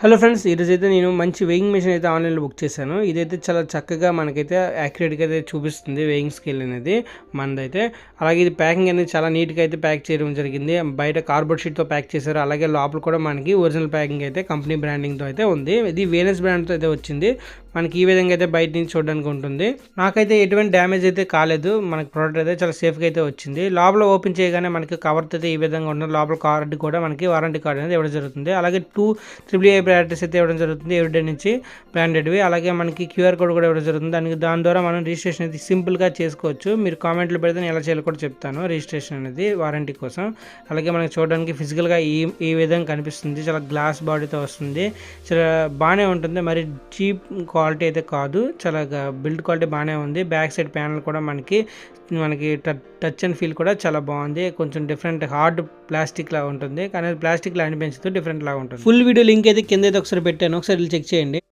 Hello friends, ఈరోజైతే నేను మంచి వేయింగ్ మెషిన్ అయితే ఆన్లైన్లో బుక్ చేశాను. ఇదైతే చాలా చక్కగా మనకైతే యాక్యురేట్గా అయితే చూపిస్తుంది వేయింగ్ స్కేల్ అనేది మనదైతే. అలాగే ఇది ప్యాకింగ్ అనేది చాలా నీట్గా అయితే ప్యాక్ చేయడం జరిగింది. బయట కార్డ్బోర్డ్ షీట్తో ప్యాక్ చేశారు. అలాగే లోపల కూడా మనకి ఒరిజినల్ ప్యాకింగ్ అయితే కంపెనీ బ్రాండింగ్తో అయితే ఉంది. ఇది వేనస్ బ్రాండ్తో అయితే వచ్చింది. మనకి ఈ విధంగా అయితే బయట నుంచి చూడడానికి ఉంటుంది. నాకైతే ఎటువంటి డ్యామేజ్ అయితే కాలేదు. మనకి ప్రోడక్ట్ అయితే చాలా సేఫ్గా అయితే వచ్చింది. లోపల ఓపెన్ చేయగానే మనకి కవర్ అయితే ఈ విధంగా ఉంటుంది. లోపల కార్డు కూడా మనకి వారంటీ కార్డు అనేది ఇవ్వడం జరుగుతుంది. అలాగే 2 AAA బ్యాటరీస్ అయితే ఇవ్వడం జరుగుతుంది ఎవ్రీడే నుంచి బ్రాండెడ్వి. అలాగే మనకి QR కోడ్ కూడా ఇవ్వడం జరుగుతుంది. దాని ద్వారా మనం రిజిస్ట్రేషన్ అయితే సింపుల్గా చేసుకోవచ్చు. మీరు కామెంట్లు పెడితే నేను ఎలా చేయాలో కూడా చెప్తాను రిజిస్ట్రేషన్ అనేది వారంటీ కోసం. అలాగే మనకి చూడడానికి ఫిజికల్గా ఈ విధంగా కనిపిస్తుంది. చాలా గ్లాస్ బాడీతో వస్తుంది. చాలా బాగానే ఉంటుంది. మరి చీప్ క్వాలిటీ అయితే కాదు. చాలా బిల్డ్ క్వాలిటీ బాగానే ఉంది. బ్యాక్ సైడ్ ప్యానల్ కూడా మనకి టచ్ అండ్ ఫీల్ కూడా చాలా బాగుంది. కొంచెం డిఫరెంట్ హార్డ్ ప్లాస్టిక్ లాగా ఉంటుంది, కానీ ప్లాస్టిక్ లా అనిపించదు, డిఫరెంట్ లాగా ఉంటుంది. ఫుల్ వీడియో లింక్ అయితే కింద అయితే ఒకసారి పెట్టాను, ఒకసారి చెక్ చేయండి.